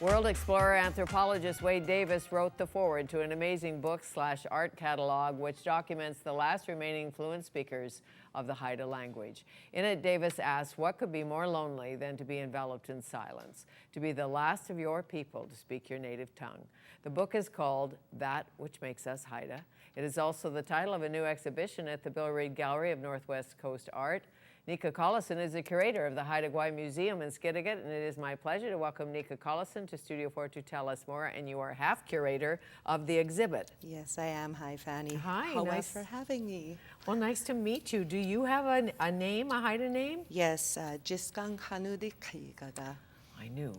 World explorer anthropologist Wade Davis wrote the foreword to an amazing book/art catalog which documents the last remaining fluent speakers of the Haida language. In it, Davis asks, what could be more lonely than to be enveloped in silence, to be the last of your people to speak your native tongue? The book is called That Which Makes Us Haida. It is also the title of a new exhibition at the Bill Reid Gallery of Northwest Coast Art. Nika Collison is the curator of the Haida Gwaii Museum in Skidegate, and it is my pleasure to welcome Nika Collison to Studio 4 to tell us more. And you are half curator of the exhibit. Yes, I am. Hi, Fanny. Hi. How nice for having me. Well, nice to meet you. Do you have a name, a Haida name? Yes, Jiskang Hanudi Kaigaga. I knew.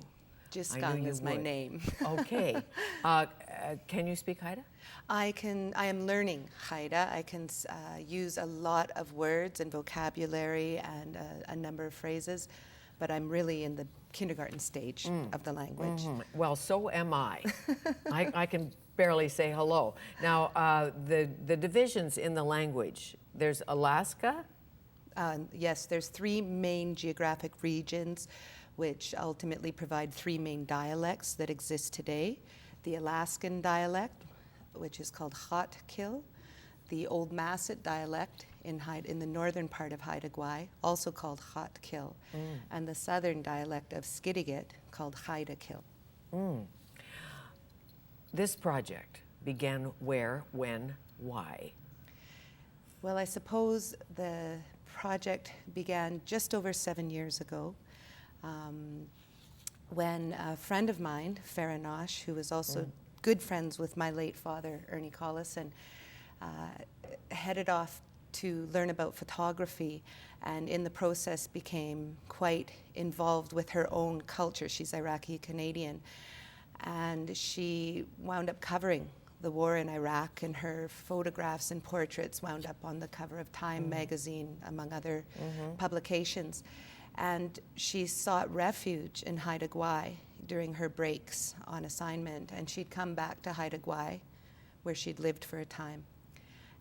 Jiskang is my name. Okay. Can you speak Haida? I am learning Haida. I can use a lot of words and vocabulary and a number of phrases, but I'm really in the kindergarten stage of the language. Well, so am I. I can barely say hello. Now, the divisions in the language, there's Alaska? Yes, there's 3 main geographic regions which ultimately provide 3 main dialects that exist today. The Alaskan dialect, which is called Hatkil, the Old Masset dialect in the northern part of Haida Gwaii, also called Hatkil, and the southern dialect of Skidegate called Haidakil. This project began where, when, why? Well, I suppose the project began just over 7 years ago, when a friend of mine, Faranosh, who was also good friends with my late father, Ernie Collison, headed off to learn about photography, and in the process became quite involved with her own culture. She's Iraqi-Canadian, and she wound up covering the war in Iraq, and her photographs and portraits wound up on the cover of Time magazine, among other publications. And she sought refuge in Haida Gwaii during her breaks on assignment, and she'd come back to Haida Gwaii, where she'd lived for a time,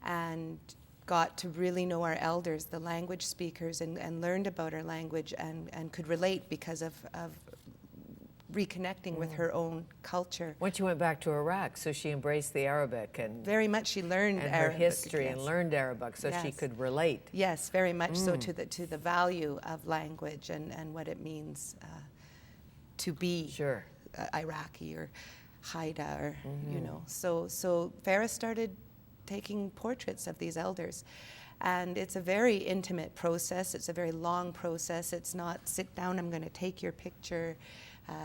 and got to really know our elders, the language speakers, and learned about our language and could relate because of reconnecting with her own culture. When she went back to Iraq, so she embraced the Arabic and very much she learned and Arabic, her history yes. and learned Arabic, so she could relate. Yes, very much so to the value of language and what it means to be Iraqi or Haida, or you know. So Farah started taking portraits of these elders. And it's a very intimate process. It's a very long process. It's not sit down, I'm going to take your picture,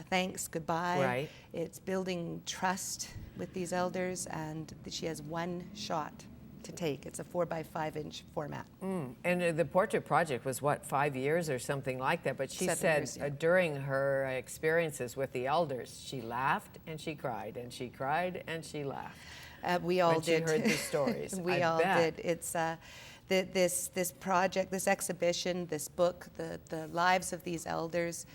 thanks, goodbye. Right. It's building trust with these elders, and she has one shot to take. It's a 4x5-inch format. And the portrait project was, what, 5 years or something like that? But she 7 said years, yeah. During her experiences with the elders, she laughed and she cried, and she cried and she laughed. We all when did. She heard the stories. We all did. It's this project, this exhibition, this book, the lives of these elders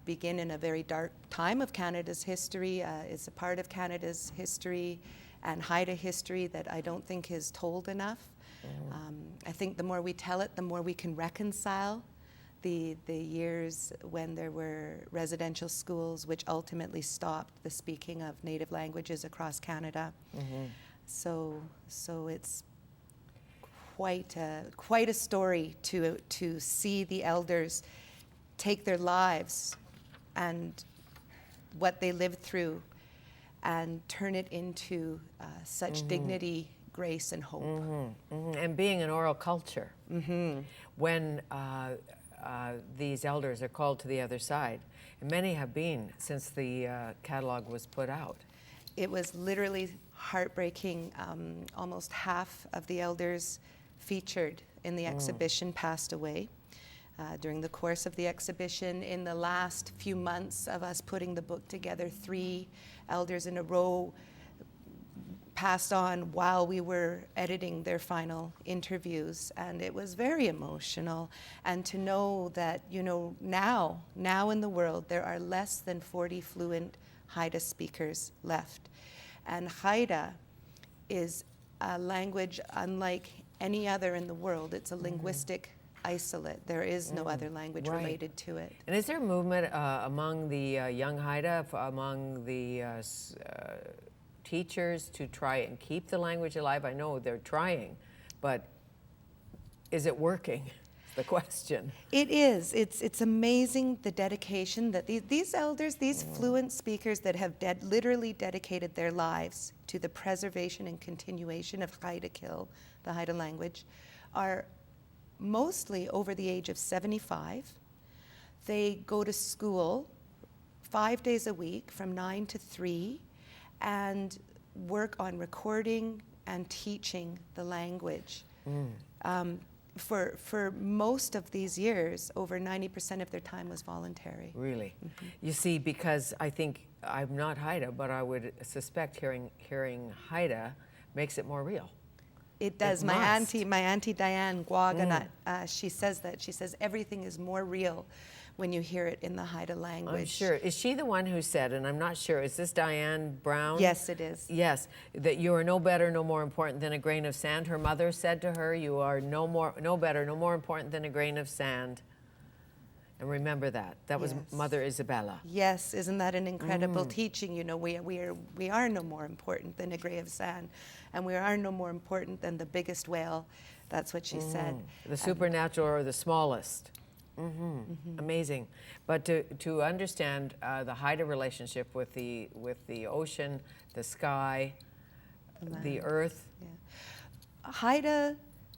begin in a very dark time of Canada's history. It's a part of Canada's history and Haida history that I don't think is told enough. I think the more we tell it, the more we can reconcile the years when there were residential schools which ultimately stopped the speaking of native languages across Canada. So it's quite a story to see the elders take their lives and what they lived through and turn it into such dignity, grace, and hope. And being an oral culture, when these elders are called to the other side, and many have been since the catalog was put out. It was literally heartbreaking. Almost half of the elders featured in the exhibition passed away during the course of the exhibition. In the last few months of us putting the book together, 3 elders in a row passed on while we were editing their final interviews, and it was very emotional. And to know that, you know, now in the world there are less than 40 fluent Haida speakers left, and Haida is a language unlike any other in the world. It's a linguistic isolate. There is no other language right. related to it. And is there a movement among the young Haida, among the teachers to try and keep the language alive? I know they're trying, but is it working? The question. It is. It's amazing the dedication that these elders, these fluent speakers that have literally dedicated their lives to the preservation and continuation of Haida Kill, the Haida language, are mostly over the age of 75. They go to school 5 days a week from 9 to 3 and work on recording and teaching the language. For most of these years, over 90% of their time was voluntary. Really? You see, because I think, I'm not Haida, but I would suspect hearing Haida makes it more real. It does. My auntie Diane Gwaganut, she says that. She says everything is more real when you hear it in the Haida language. I'm sure. Is she the one who said, and I'm not sure, is this Diane Brown? Yes, it is. Yes, that you are no better, no more important than a grain of sand. Her mother said to her, you are no better, no more important than a grain of sand. And remember that. That was Mother Isabella. Yes, isn't that an incredible teaching? You know, we are no more important than a grain of sand, and we are no more important than the biggest whale. That's what she said. The supernatural or the smallest. Amazing. But to understand the Haida relationship with the ocean, the sky, the earth. Haida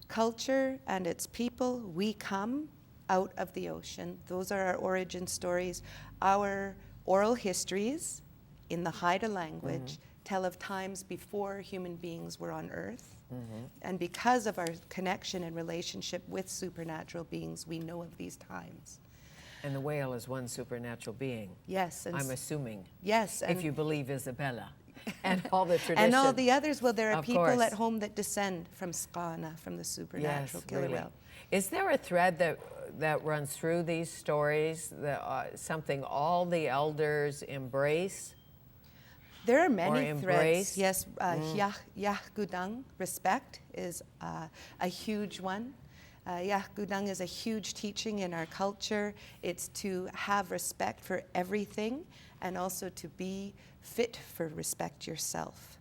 culture and its people, we come out of the ocean. Those are our origin stories. Our oral histories in the Haida language tell of times before human beings were on Earth. And because of our connection and relationship with supernatural beings, we know of these times. And the whale is one supernatural being. Yes. I'm assuming. Yes. If you believe Isabella and all the tradition. And all the others, well, there are Of people course. at home that descend from Skana, from the supernatural killer really. whale. Is there a thread that runs through these stories, something all the elders embrace? There are many embrace. threads. Yes, Yah Gudang, respect, is a huge one. Yah Gudang is a huge teaching in our culture. It's to have respect for everything and also to be fit for respect yourself.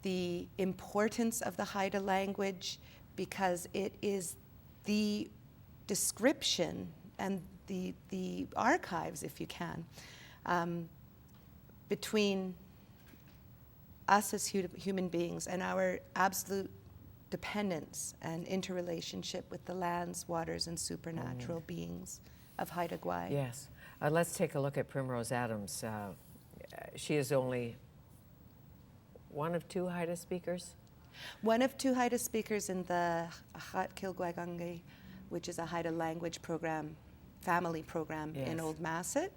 The importance of the Haida language, because it is the description and the archives, if you can, between us as human beings and our absolute dependence and interrelationship with the lands, waters, and supernatural beings of Haida Gwaii. Yes. Let's take a look at Primrose Adams. She is only one of two Haida speakers? One of two Haida speakers in the Achat Kilgwaigangi, which is a Haida language program, family program in Old Masset.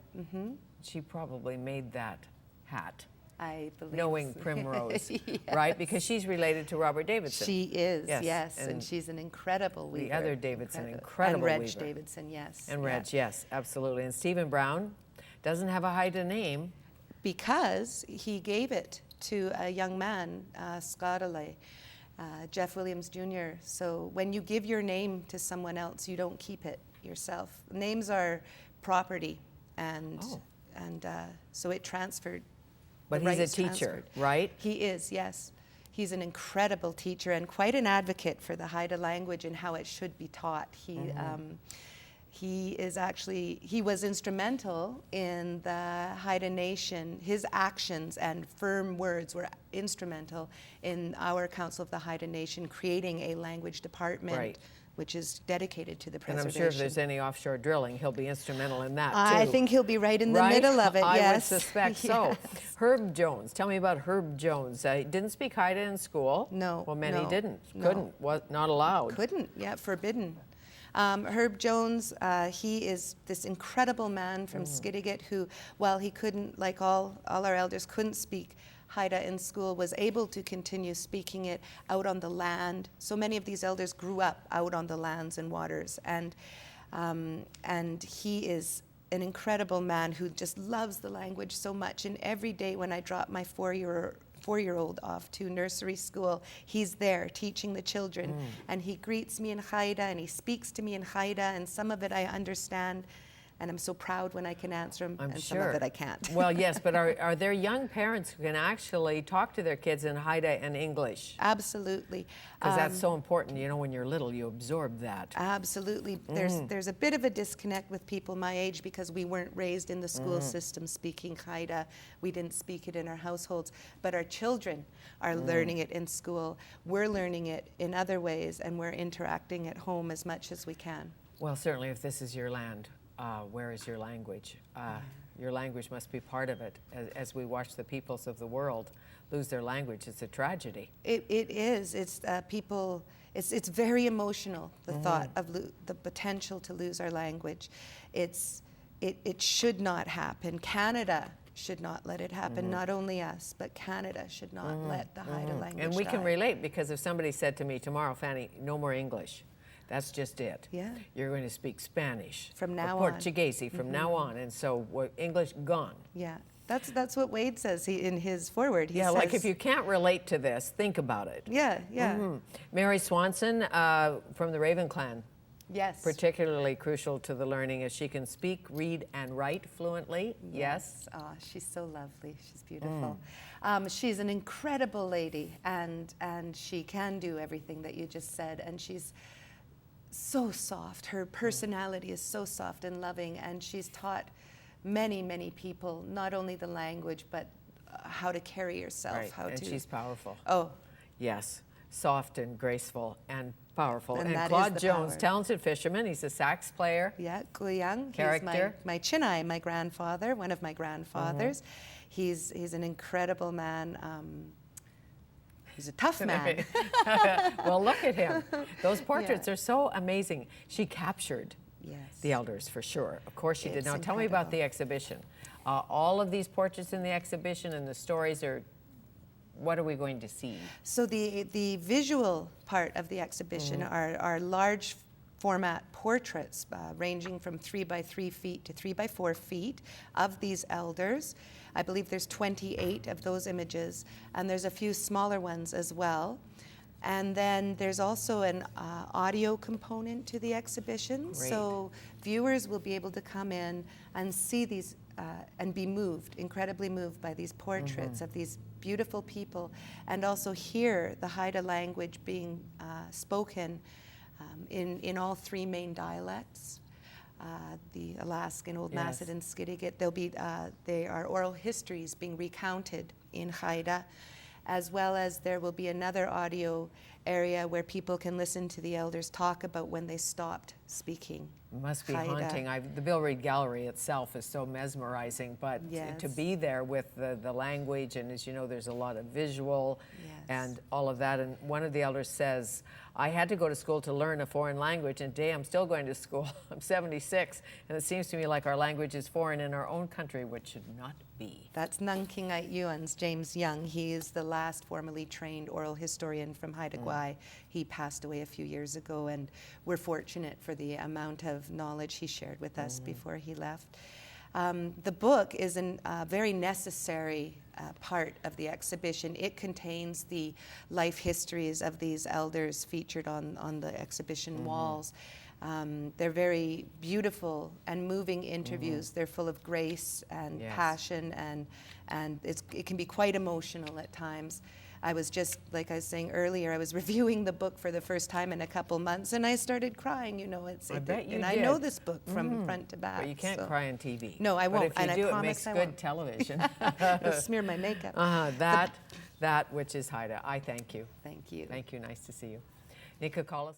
She probably made that hat, I believe. knowing Primrose, right? Because she's related to Robert Davidson. She is, yes, and she's an incredible weaver. The other Davidson, incredible and Reg weaver. Davidson, yes. And Reg, yes, absolutely. And Stephen Brown doesn't have a Haida name. Because he gave it to a young man, Scarlett, Jeff Williams Jr. So when you give your name to someone else, you don't keep it yourself. Names are property, and so it transferred. But he's a teacher, right? He is, yes. He's an incredible teacher and quite an advocate for the Haida language and how it should be taught. He was instrumental in the Haida Nation. His actions and firm words were instrumental in our Council of the Haida Nation creating a language department, which is dedicated to the preservation. And I'm sure if there's any offshore drilling, he'll be instrumental in that too. I think he'll be right in the middle of it, yes. I would suspect so. Herb Jones, tell me about Herb Jones. He didn't speak Haida in school. No. Well, many didn't, no. couldn't, was not allowed. Couldn't, forbidden. Herb Jones, he is this incredible man from Skidegate who, while he couldn't, like all our elders, couldn't speak Haida in school, was able to continue speaking it out on the land. So many of these elders grew up out on the lands and waters, and he is an incredible man who just loves the language so much. And every day when I drop my 4-year-old 4-year-old off to nursery school. He's there teaching the children, and he greets me in Haida, and he speaks to me in Haida, and some of it I understand, and I'm so proud when I can answer him, and some of it I can't. Well, yes, but are there young parents who can actually talk to their kids in Haida and English? Absolutely. Because that's so important. You know, when you're little, you absorb that. Absolutely. There's a bit of a disconnect with people my age because we weren't raised in the school system speaking Haida. We didn't speak it in our households. But our children are learning it in school. We're learning it in other ways, and we're interacting at home as much as we can. Well, certainly if this is your land, where is your language? Your language must be part of it. As we watch the peoples of the world lose their language, it's a tragedy. It is. It's people. It's very emotional. The thought of the potential to lose our language. It should not happen. Canada should not let it happen. Not only us, but Canada should not let the Haida language And we die. can relate, because if somebody said to me tomorrow, Fanny, no more English. That's just it. Yeah. You're going to speak Spanish. From now or on. Portuguese from now on. And so English gone. Yeah. That's what Wade says in his foreword. He says, like if you can't relate to this, think about it. Yeah. Mary Swanson from the Raven Clan. Yes. Particularly crucial to the learning, as she can speak, read, and write fluently. Yes. Oh, she's so lovely. She's beautiful. She's an incredible lady, and she can do everything that you just said. And she's so soft. Her personality is so soft and loving, and she's taught many, many people not only the language, but how to carry yourself. Right. And she's powerful. Oh. Yes. Soft and graceful and powerful. And And that Claude is the Jones, power. talented fisherman. He's a sax player. Yeah, Gwaii. Character. He's my Chinai, my grandfather, one of my grandfathers. He's an incredible man. He's a tough man. Well, look at him. Those portraits are so amazing. She captured the elders, for sure. Of course she did. It's Now tell me about incredible. the exhibition. All of these portraits in the exhibition and the stories are, what are we going to see? So the visual part of the exhibition are large format portraits ranging from 3 by 3 feet to 3 by 4 feet of these elders. I believe there's 28 of those images, and there's a few smaller ones as well. And then there's also an audio component to the exhibition. Great. So viewers will be able to come in and see these and be moved, incredibly moved by these portraits of these beautiful people, and also hear the Haida language being spoken in all 3 main dialects. The Alaskan, Old Macedon, Skidegate. They are oral histories being recounted in Haida, as well as there will be another audio area where people can listen to the elders talk about when they stopped speaking. Must be Haida. haunting. The Bill Reid Gallery itself is so mesmerizing, but to be there with the language, and as you know, there's a lot of visual and all of that. And one of the elders says, I had to go to school to learn a foreign language, and today I'm still going to school. I'm 76, and it seems to me like our language is foreign in our own country, which should not be. That's Nungkingait Yuan's James Young. He is the last formally trained oral historian from Haida Gwaii. He passed away a few years ago, and we're fortunate for the amount of knowledge he shared with us before he left. The book is a very necessary part of the exhibition. It contains the life histories of these elders featured on the exhibition walls. They're very beautiful and moving interviews. They're full of grace and passion, and it can be quite emotional at times. I was just, like I was saying earlier, I was reviewing the book for the first time in a couple months, and I started crying. You know, I bet you and did. I know this book from front to back. But you can't cry on TV. No, I won't. But if you and do, I it makes promise I good won't. television. It'll smear my makeup. That which is Haida. I thank you. Thank you. Thank you. Nice to see you. Nika Collison.